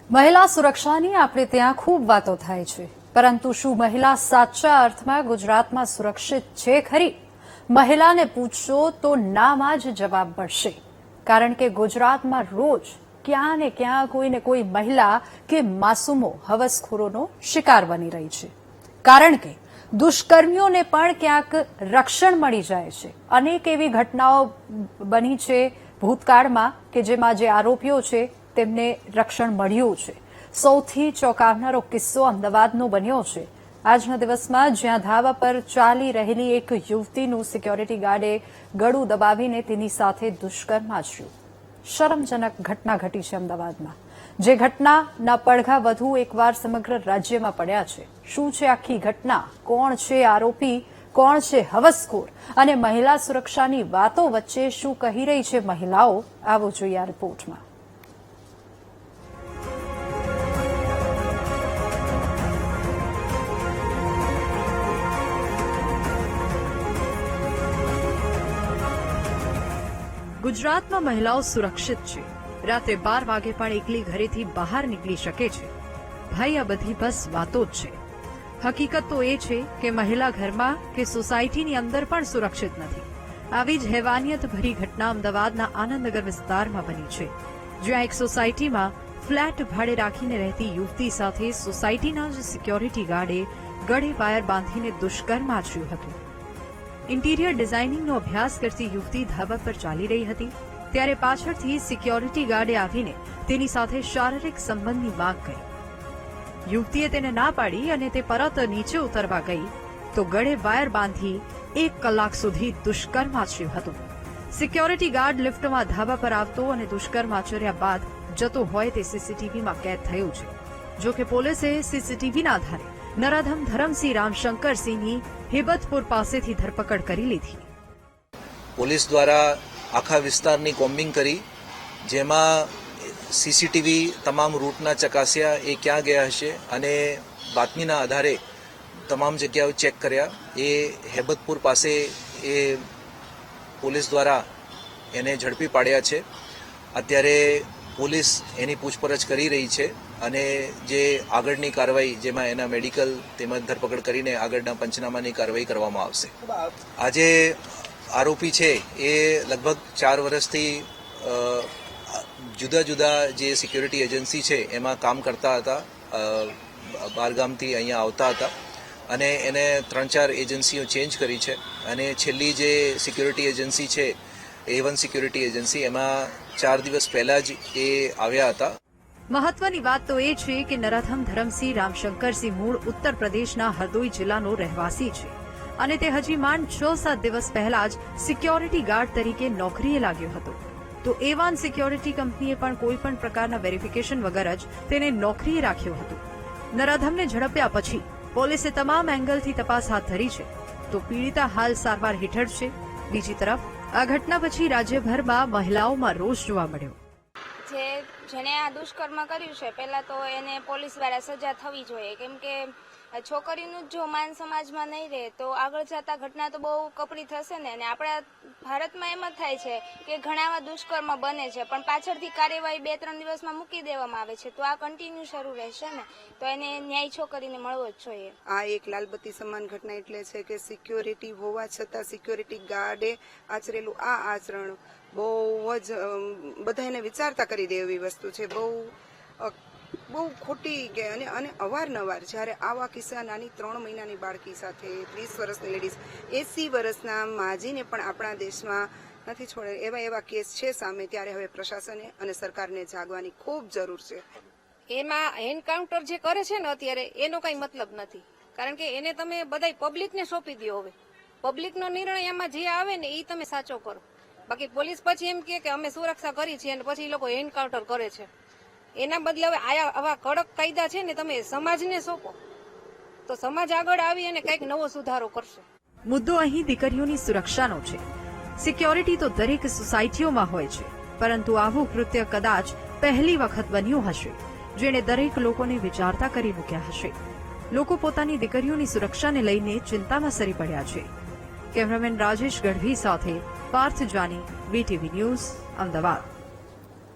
મહિલા સુરક્ષાની આપણે ત્યાં ખૂબ વાતો થાય છે, પરંતુ શું મહિલા સાચા અર્થમાં ગુજરાતમાં સુરક્ષિત છે ખરી? મહિલાને પૂછશો તો નામાં જ જવાબ મળશે, કારણ કે ગુજરાતમાં રોજ ક્યાં ને ક્યાં કોઈને કોઈ મહિલા કે માસૂમો હવસખોરોનો શિકાર બની રહી છે, કારણ કે દુષ્કર્મીઓને પણ ક્યાંક રક્ષણ મળી જાય છે. અનેક એવી ઘટનાઓ બની છે ભૂતકાળમાં કે જેમાં જે આરોપીઓ છે તેમને રક્ષણ મળ્યું છે. સૌથી ચોંકાવનારો કિસ્સો અમદાવાદનો બન્યો છે આજના દિવસમાં, જ્યાં ધાબા પર ચાલી રહેલી એક યુવતીનું સિક્યોરિટી ગાર્ડે ગળું દબાવીને તેની સાથે દુષ્કર્મ આચર્યું. શરમજનક ઘટના ઘટી છે અમદાવાદમાં, જે ઘટનાના પડઘા વધુ એકવાર સમગ્ર રાજ્યમાં પડ્યા છે. શું છે આખી ઘટના? કોણ છે આરોપી? કોણ છે હવસખોર? અને મહિલા સુરક્ષાની વાતો વચ્ચે શું કહી રહી છે મહિલાઓ? આવો જોઈએ આ રિપોર્ટમાં. ગુજરાતમાં મહિલાઓ સુરક્ષિત છે. રાત્રે 12 વાગે પણ એકલી ઘરેથી બહાર નીકળી શકે છે. ભાઈ, આ બધી બસ વાતો જ છે. હકીકત તો એ છે કે મહિલા ઘરમાં કે સોસાયટીની અંદર પણ સુરક્ષિત નથી. આવી જ હેવાનિયતભરી ઘટના અમદાવાદના આનંદનગર વિસ્તારમાં બની છે, જ્યાં એક સોસાયટીમાં ફ્લેટ ભાડે રાખીને રહેતી યુવતી સાથે સોસાયટીના જ સિક્યોરિટી ગાર્ડે ગળે વાયર બાંધીને દુષ્કર્મ આચર્યું હતું. ઇન્ટિરિયર ડિઝાઇનિંગનો અભ્યાસ કરતી યુવતી ધાબા પર ચાલી રહી હતી, ત્યારે પાછળથી સિક્યોરિટી ગાર્ડે આવીને તેની સાથે શારીરિક સંબંધની માંગ કરી. યુવતીએ તેને ના પાડી અને તે પરત નીચે ઉતરવા ગઈ તો ગળે વાયર બાંધી 1 કલાક સુધી દુષ્કર્મ આચર્યું હતું. સિક્યોરિટી ગાર્ડ લિફ્ટમાં ધાબા પર આવતો અને દુષ્કર્મ આચર્યા બાદ જતો હોય તે સીસીટીવીમાં કેદ થયું છે. જો કે પોલીસે સીસીટીવીના આધારે નરાધમ ધરમસિંહ રામશંકરસિંહની હિબતપુર પાસેથી ધરપકડ કરી લીધી. પોલીસ દ્વારા આખા વિસ્તારની કોમ્બિંગ કરી, જેમાં સીસીટીવી તમામ રૂટના ચકાસ્યા, એ ક્યાં ગયા હશે, અને બાતમીના આધારે તમામ જગ્યાઓ ચેક કર્યા. એ હેબતપુર પાસે એ પોલીસ દ્વારા એને ઝડપી પાડ્યા છે. અત્યારે પોલીસ એની પૂછપરછ કરી રહી છે અને જે આગળની કાર્યવાહી, જેમાં એના મેડિકલ તેમજ ધરપકડ કરીને આગળના પંચનામાની કાર્યવાહી કરવામાં આવશે. આજે આરોપી છે એ લગભગ 4 વર્ષથી જુદા જુદા જે સિક્યોરિટી એજન્સી છે એમાં કામ કરતા હતા. બહારગામથી અહીંયા આવતા હતા અને એને 3-4 એજન્સીઓ ચેન્જ કરી છે, અને છેલ્લી જે સિક્યોરિટી એજન્સી છે A1 સિક્યોરિટી એજન્સી, એમાં 4 દિવસ પહેલા જ એ આવ્યા હતા. મહત્વની વાત તો એ છે કે નરાધમ ધરમસિંહ રામશંકરસિંહ મૂળ ઉત્તર પ્રદેશના હરદોઈ જિલ્લાનો રહેવાસી છે, અને તે હજી માંડ 6-7 દિવસ પહેલા જ સિક્યોરિટી ગાર્ડ તરીકે નોકરીએ લાગ્યો હતો. તો A1 સિક્યોરિટી કંપનીએ પણ કોઈ પણ પ્રકારના વેરિફિકેશન વગર જ તેને નોકરીએ રાખ્યો હતો. નરાધમને ઝડપ્યા પછી પોલીસે તમામ એંગલથી તપાસ હાથ ધરી છે, તો પીડિતા હાલ સારવાર હેઠળ છે. બીજી તરફ આ ઘટના પછી રાજ્યભરમાં મહિલાઓમાં રોષ જોવા મળ્યો. જેને આ દુષ્કર્મ કર્યું છે, પહેલા તો એને પોલીસ દ્વારા સજા થવી જોઈએ, કેમ કે છોકરીનું જો માન સમાજમાં નહીં રહે તો આગળ જતા ઘટના તો બહુ કપરી થશે ને. અને આપણા ભારતમાં એમ જ થાય છે કે ઘણા એવા દુષ્કર્મ બને છે, પણ પાછળથી કાર્યવાહી 2-3 દિવસમાં મૂકી દેવામાં આવે છે. તો આ કન્ટિન્યુ શરૂ રહેશે ને, તો એને ન્યાય છોકરીને મળવો જ જોઈએ. આ એક લાલબત્તી સમાન ઘટના એટલે છે કે સિક્યોરિટી હોવા છતાં સિક્યોરિટી ગાર્ડે આચરેલું આ આચરણ બહુ જ બધાને વિચારતા કરી દે એવી વસ્તુ છે. બહુ ખોટી કે અને અવારનવાર જ્યારે આવા કિસ્સા નાની 3 મહિનાની બાળકી સાથે 30 વર્ષની લેડીઝ 80 વર્ષના માજીને પણ આપણા દેશમાં નથી છોડે, એવા કેસ છે સામે. ત્યારે હવે પ્રશાસને અને સરકારને જાગવાની ખૂબ જરૂર છે. એમાં એન્કાઉન્ટર જે કરે છે ને અત્યારે, એનો કઈ મતલબ નથી, કારણ કે એને તમે બધા પબ્લિકને સોંપી દો. હવે પબ્લિકનો નિર્ણય એમાં જે આવે ને એ તમે સાચો કરો. બાકી પોલીસ પછી એમ કે અમે સુરક્ષા કરી છે અને પછી એ લોકો એન્કાઉન્ટર કરે છે. એના બદલે હવે આવા કડક કાયદા છે ને તમે સમાજને સોંપો, તો સમાજ આગળ આવી અને કંઈક નવો સુધારો કરશે. મુદ્દો અહીં દીકરીઓની સુરક્ષાનો છે. સિક્યોરિટી તો દરેક સોસાયટીઓમાં હોય છે, પરંતુ આવું કૃત્ય કદાચ પહેલી વખત બન્યું હશે, જેણે દરેક લોકોને વિચારતા કરી મૂક્યા હશે. લોકો પોતાની દીકરીઓની સુરક્ષાને લઈને ચિંતામાં સરી પડ્યા છે. કેમેરામેન રાજેશ ગઢવી સાથે પાર્થ જાની, VTV ન્યૂઝ, અમદાવાદ.